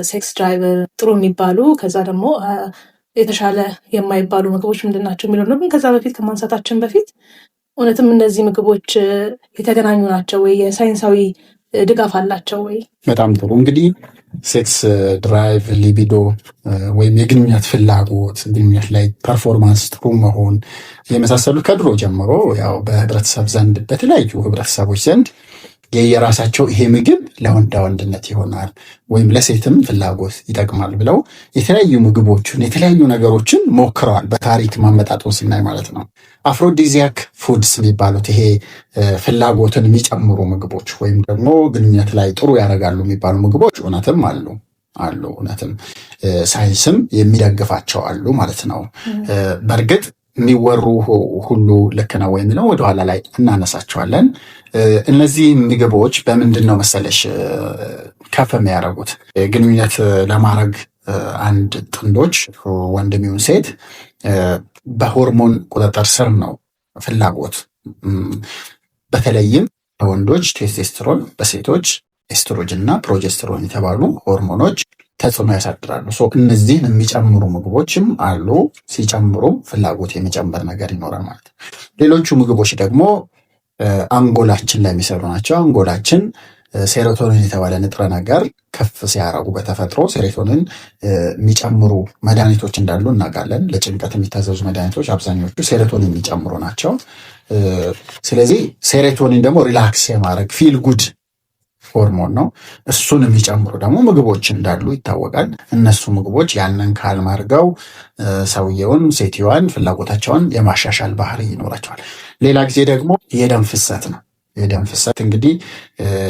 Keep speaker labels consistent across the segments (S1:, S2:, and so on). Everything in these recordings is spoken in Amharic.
S1: ሴክስ ድራይቭ ጥሩ የሚባሉ ከዛ ደግሞ የተሻለ የማይባሉ ምግቦች ምንድን ናቸው የሚለው ነው። ግን ከዛ በፊት ከማንሳታችን በፊት እውነትም እነዚህ ምግቦች የተገናኙ ናቸው ወይ? የሳይንሳዊ ድጋፍ አላቸው ወይ?
S2: በጣም ጥሩ። እንግዲህ ሴክስ ድራይቭ፣ ሊቢዶ ወይም የግንኙነት ፍላጎት፣ ግንኙነት ላይ ፐርፎርማንስ ጥሩ መሆን የመሳሰሉት ከድሮ ጀምሮ ያው በህብረተሰብ ዘንድ በተለያዩ ህብረተሰቦች ዘንድ የየራሳቸው ይሄ ምግብ ለወንዳ ወንድነት ይሆናል ወይም ለሴትም ፍላጎት ይጠቅማል ብለው የተለያዩ ምግቦችን የተለያዩ ነገሮችን ሞክረዋል። በታሪክ ማመጣጡን ስናይ ማለት ነው። አፍሮዲዚያክ ፉድስ የሚባሉት ይሄ ፍላጎትን የሚጨምሩ ምግቦች ወይም ደግሞ ግንኙነት ላይ ጥሩ ያደርጋሉ የሚባሉ ምግቦች እውነትም አሉ እውነትም ሳይንስም የሚደግፋቸው አሉ ማለት ነው። በእርግጥ የሚወሩ ሁሉ ልክ ነው የሚለው ወደኋላ ላይ እናነሳቸዋለን። እነዚህ ምግቦች በምንድን ነው መሰለሽ ከፍ የሚያደርጉት? ግንኙነት ለማድረግ አንድ ጥንዶች ወንድም ይሁን ሴት በሆርሞን ቁጥጥር ስር ነው ፍላጎት። በተለይም በወንዶች ቴስቴስትሮን፣ በሴቶች ኤስትሮጅን እና ፕሮጀስትሮን የተባሉ ሆርሞኖች ተጽዕኖ ያሳድራሉ። እነዚህን የሚጨምሩ ምግቦችም አሉ። ሲጨምሩ ፍላጎት የሚጨምር ነገር ይኖራል ማለት ነው። ሌሎቹ ምግቦች ደግሞ አንጎላችን ላይ የሚሰሩ ናቸው። አንጎላችን ሴሮቶኒን የተባለ ንጥረ ነገር ከፍ ሲያረጉ በተፈጥሮ ሴሮቶኒን የሚጨምሩ መድኃኒቶች እንዳሉ እናውቃለን። ለጭንቀት የሚታዘዙ መድኃኒቶች አብዛኞቹ ሴሮቶኒን የሚጨምሩ ናቸው። ስለዚህ ሴሮቶኒን ደግሞ ሪላክስ የማድረግ ፊል ጉድ ሆርሞን ነው። እሱን የሚጨምሩ ደግሞ ምግቦች እንዳሉ ይታወቃል። እነሱ ምግቦች ያንን ካልም አድርገው ሰውየውን ሴትዮዋን ፍላጎታቸውን የማሻሻል ባህሪ ይኖራቸዋል። ሌላ ጊዜ ደግሞ የደም ፍሰት ነው። የደም ፍሰት እንግዲህ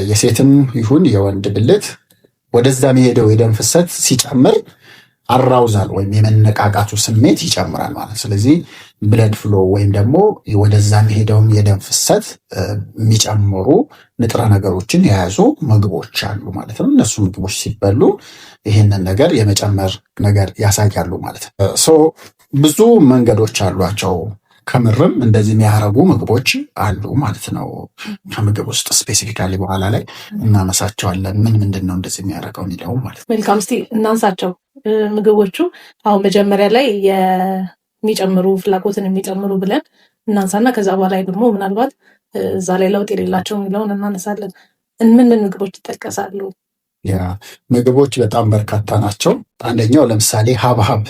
S2: የሴትም ይሁን የወንድ ብልት ወደዛ የሚሄደው የደም ፍሰት ሲጨምር አራውዛል ወይም የመነቃቃቱ ስሜት ይጨምራል ማለት። ስለዚህ ብለድ ፍሎ ወይም ደግሞ ወደዛ የሚሄደውም የደም ፍሰት የሚጨምሩ ንጥረ ነገሮችን የያዙ ምግቦች አሉ ማለት ነው። እነሱ ምግቦች ሲበሉ ይህንን ነገር የመጨመር ነገር ያሳያሉ ማለት ነው። ብዙ መንገዶች አሏቸው። ከምርም እንደዚህ የሚያረጉ ምግቦች አሉ ማለት ነው። ከምግብ ውስጥ ስፔሲፊካሊ በኋላ ላይ እናነሳቸዋለን። ምንድን ነው እንደዚህ የሚያደርገው የሚለው ማለት ነው።
S1: መልካም፣ እስቲ እናንሳቸው ምግቦቹ። አሁን መጀመሪያ ላይ የሚጨምሩ ፍላጎትን የሚጨምሩ ብለን እናንሳና ከዛ በኋላ ደግሞ ምናልባት እዛ ላይ ለውጥ የሌላቸው የሚለውን እናነሳለን። ምን ምግቦች ይጠቀሳሉ?
S2: ያ ምግቦች በጣም በርካታ ናቸው። አንደኛው ለምሳሌ ሀብሀብ።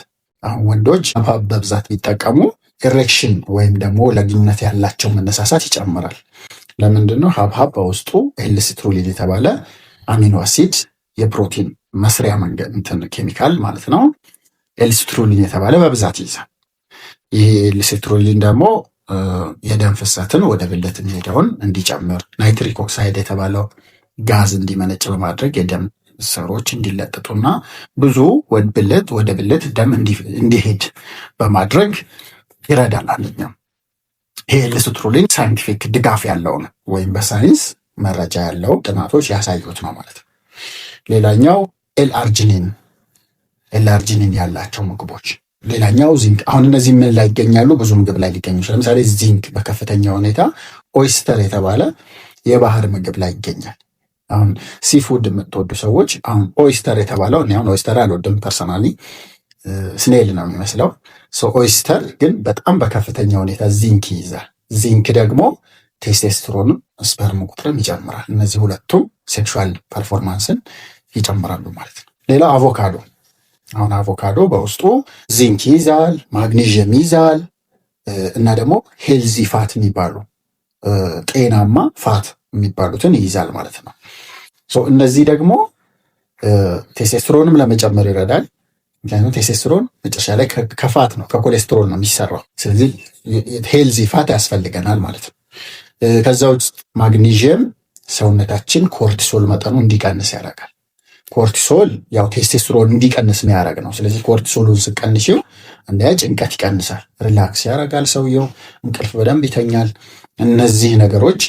S2: አሁን ወንዶች ሀብሀብ በብዛት ቢጠቀሙ ኢሬክሽን ወይም ደግሞ ለግንኙነት ያላቸው መነሳሳት ይጨምራል። ለምንድን ነው? ሀብሀብ በውስጡ ኤልሲትሩሊን የተባለ አሚኖ አሲድ የፕሮቲን መስሪያ መንገድ ኬሚካል ማለት ነው። ኤልሲትሩሊን የተባለ በብዛት ይይዛል። ይህ ኤልሲትሩሊን ደግሞ የደም ፍሰትን ወደ ብልት የሚሄደውን እንዲጨምር፣ ናይትሪክ ኦክሳይድ የተባለው ጋዝ እንዲመነጭ በማድረግ የደም ስሮች እንዲለጥጡና ብዙ ወደ ብልት ደም እንዲሄድ በማድረግ ይረዳል። አንደኛው ይሄ ኤልሲትሩሊን ሳይንቲፊክ ድጋፍ ያለው ነው ወይም በሳይንስ መረጃ ያለው ጥናቶች ያሳዩት ነው ማለት ነው። ሌላኛው ኤልአርጂኒን ያላቸው ምግቦች። ሌላኛው ዚንክ። አሁን እነዚህ ምን ላይ ይገኛሉ? ብዙ ምግብ ላይ ሊገኙ ይችላል። ለምሳሌ ዚንክ በከፍተኛ ሁኔታ ኦይስተር የተባለ የባህር ምግብ ላይ ይገኛል። አሁን ሲፉድ የምትወዱ ሰዎች አሁን ኦይስተር የተባለው እኔ አሁን ኦይስተር አልወድም ፐርሰናሊ፣ ስኔል ነው የሚመስለው። ኦይስተር ግን በጣም በከፍተኛ ሁኔታ ዚንክ ይይዛል። ዚንክ ደግሞ ቴስቴስትሮንም ስፐርም ቁጥርም ይጨምራል። እነዚህ ሁለቱም ሴክሹዋል ፐርፎርማንስን ይጨምራሉ ማለት ነው። ሌላ አቮካዶ። አሁን አቮካዶ በውስጡ ዚንክ ይይዛል፣ ማግኒዥየም ይይዛል እና ደግሞ ሄልዚ ፋት የሚባሉ ጤናማ ፋት የሚባሉትን ይይዛል ማለት ነው። እነዚህ ደግሞ ቴስቴስትሮንም ለመጨመር ይረዳል። ምክንያቱም ቴስቴስትሮን መጨረሻ ላይ ከፋት ነው ከኮሌስትሮል ነው የሚሰራው። ስለዚህ ሄልዚ ፋት ያስፈልገናል ማለት ነው። ከዛ ውስጥ ማግኒዥየም ሰውነታችን ኮርቲሶል መጠኑ እንዲቀንስ ያደርጋል። ኮርቲሶል ያው ቴስቴስትሮን እንዲቀንስ የሚያደርግ ነው። ስለዚህ ኮርቲሶሉን ስቀንሽው አንደኛ ጭንቀት ይቀንሳል፣ ሪላክስ ያደርጋል ሰውየው፣ እንቅልፍ በደንብ ይተኛል። እነዚህ ነገሮች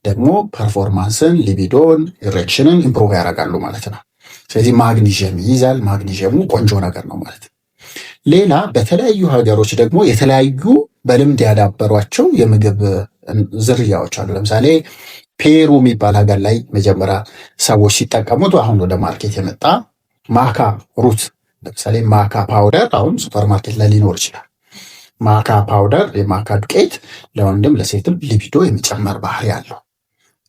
S2: ደግሞ ፐርፎርማንስን፣ ሊቢዶን፣ ኢሬክሽንን ኢምፕሩቭ ያደርጋሉ ማለት ነው። ስለዚህ ማግኒዥየም ይይዛል። ማግኒዥየሙ ቆንጆ ነገር ነው ማለት ነው። ሌላ በተለያዩ ሀገሮች ደግሞ የተለያዩ በልምድ ያዳበሯቸው የምግብ ዝርያዎች አሉ። ለምሳሌ ፔሩ የሚባል ሀገር ላይ መጀመሪያ ሰዎች ሲጠቀሙት አሁን ወደ ማርኬት የመጣ ማካ ሩት ለምሳሌ ማካ ፓውደር አሁን ሱፐርማርኬት ላይ ሊኖር ይችላል። ማካ ፓውደር የማካ ዱቄት ለወንድም ለሴትም ሊቢዶ የመጨመር ባህሪ አለው፣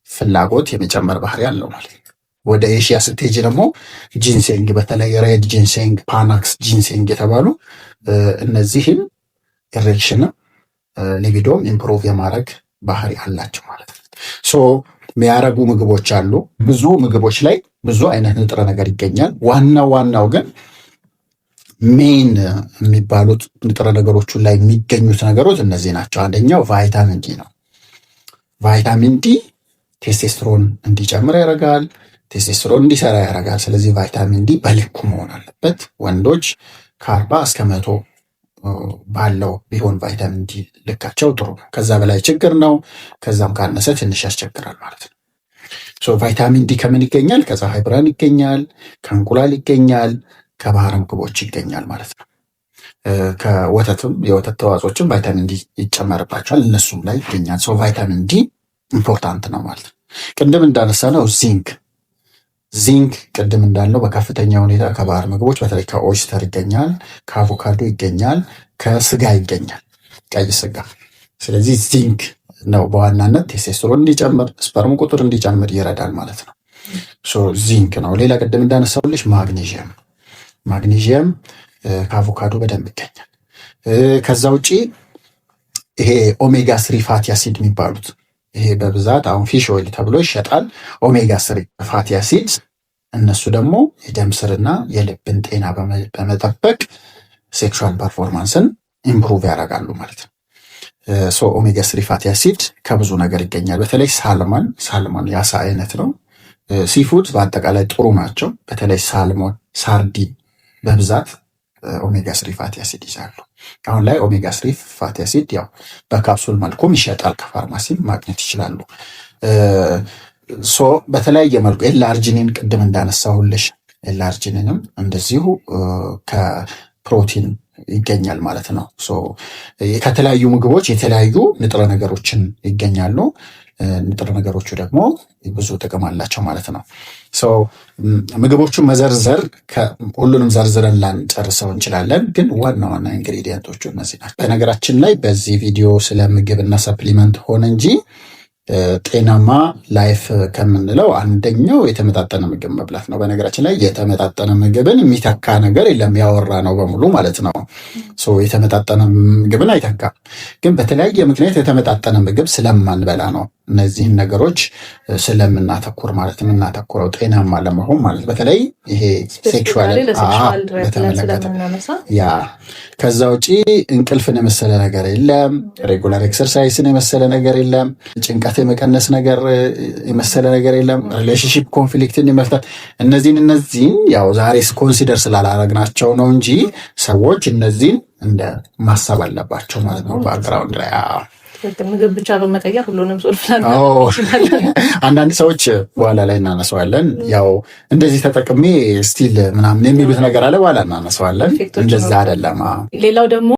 S2: ፍላጎት የመጨመር ባህሪ አለው ማለት ነው። ወደ ኤሽያ ስትሄጂ ደግሞ ጂንሴንግ በተለይ ሬድ ጂንሴንግ፣ ፓናክስ ጂንሴንግ የተባሉ እነዚህም ኢሬክሽንም ሊቢዶም ኢምፕሩቭ የማድረግ ባህሪ አላቸው ማለት ነው። ሶ የሚያረጉ ምግቦች አሉ። ብዙ ምግቦች ላይ ብዙ አይነት ንጥረ ነገር ይገኛል። ዋናው ግን ሜን የሚባሉት ንጥረ ነገሮቹ ላይ የሚገኙት ነገሮች እነዚህ ናቸው። አንደኛው ቫይታሚን ዲ ነው። ቫይታሚን ዲ ቴስቴስትሮን እንዲጨምር ያደርጋል፣ ቴስቴስትሮን እንዲሰራ ያደርጋል። ስለዚህ ቫይታሚን ዲ በልኩ መሆን አለበት። ወንዶች ከ40 እስከ 100 ባለው ቢሆን ቫይታሚን ዲ ልካቸው ጥሩ ነው። ከዛ በላይ ችግር ነው፣ ከዛም ካነሰ ትንሽ ያስቸግራል ማለት ነው። ሶ ቫይታሚን ዲ ከምን ይገኛል? ከፀሐይ ብርሃን ይገኛል፣ ከእንቁላል ይገኛል፣ ከባህር ምግቦች ይገኛል ማለት ነው። ከወተትም የወተት ተዋጽኦችም ቫይታሚን ዲ ይጨመርባቸዋል፣ እነሱም ላይ ይገኛል። ሶ ቫይታሚን ዲ ኢምፖርታንት ነው ማለት ነው። ቅድም እንዳነሳ ነው ዚንክ ቅድም እንዳለው በከፍተኛ ሁኔታ ከባህር ምግቦች በተለይ ከኦይስተር ይገኛል፣ ከአቮካዶ ይገኛል፣ ከስጋ ይገኛል፣ ቀይ ስጋ። ስለዚህ ዚንክ ነው በዋናነት ቴስቴስትሮን እንዲጨምር ስፐርም ቁጥር እንዲጨምር ይረዳል ማለት ነው። ዚንክ ነው። ሌላ ቅድም እንዳነሳውልሽ ማግኔዥየም ከአቮካዶ በደንብ ይገኛል። ከዛ ውጪ ይሄ ኦሜጋ ስሪ ፋቲ አሲድ የሚባሉት ይሄ በብዛት አሁን ፊሽ ኦይል ተብሎ ይሸጣል። ኦሜጋ ስሪ ፋቲ አሲድ እነሱ ደግሞ የደም ስርና የልብን ጤና በመጠበቅ ሴክሹዋል ፐርፎርማንስን ኢምፕሩቭ ያደርጋሉ ማለት ነው። ኦሜጋ ስሪ ፋቲ አሲድ ከብዙ ነገር ይገኛል። በተለይ ሳልሞን የአሳ አይነት ነው። ሲፉድ በአጠቃላይ ጥሩ ናቸው። በተለይ ሳልሞን፣ ሳርዲን በብዛት ኦሜጋ ስሪ ፋቲ አሲድ ይዛሉ። አሁን ላይ ኦሜጋ ስሪ ፋቲ አሲድ ያው በካፕሱል መልኩም ይሸጣል፣ ከፋርማሲ ማግኘት ይችላሉ። በተለያየ መልኩ ኤልአርጂኒን ቅድም እንዳነሳሁልሽ ኤልአርጂኒንም እንደዚሁ ከፕሮቲን ይገኛል ማለት ነው። ከተለያዩ ምግቦች የተለያዩ ንጥረ ነገሮችን ይገኛሉ። ንጥረ ነገሮቹ ደግሞ ብዙ ጥቅም አላቸው ማለት ነው። ምግቦቹን መዘርዘር ሁሉንም ዘርዝረን ላንጨርሰው እንችላለን፣ ግን ዋና ዋና ኢንግሪዲየንቶቹ እነዚህ ናቸው። በነገራችን ላይ በዚህ ቪዲዮ ስለ ምግብና ሰፕሊመንት ሆነ እንጂ ጤናማ ላይፍ ከምንለው አንደኛው የተመጣጠነ ምግብ መብላት ነው። በነገራችን ላይ የተመጣጠነ ምግብን የሚተካ ነገር የለም፣ ያወራ ነው በሙሉ ማለት ነው። የተመጣጠነ ምግብን አይተካም፣ ግን በተለያየ ምክንያት የተመጣጠነ ምግብ ስለማንበላ ነው እነዚህን ነገሮች ስለምናተኩር ማለት የምናተኩረው ጤናማ ለመሆን ማለት በተለይ ይሄ ሴክሹዋል በተመለከተ ያ። ከዛ ውጪ እንቅልፍን የመሰለ ነገር የለም፣ ሬጉላር ኤክሰርሳይስን የመሰለ ነገር የለም፣ ጭንቀት የመቀነስ ነገር የመሰለ ነገር የለም፣ ሪሌሽንሺፕ ኮንፍሊክትን የመፍታት እነዚህን ያው ዛሬ ኮንሲደር ስላላረግናቸው ነው እንጂ ሰዎች እነዚህን እንደ ማሰብ አለባቸው ማለት ነው። ባክግራውንድ ላይ
S1: ምግብ ብቻ በመቀየር ሁሉንም
S2: አንዳንድ ሰዎች በኋላ ላይ እናነሳዋለን። ያው እንደዚህ ተጠቅሜ ስቲል ምናምን የሚሉት ነገር አለ፣ በኋላ እናነሳዋለን። እንደዛ አይደለም።
S1: ሌላው ደግሞ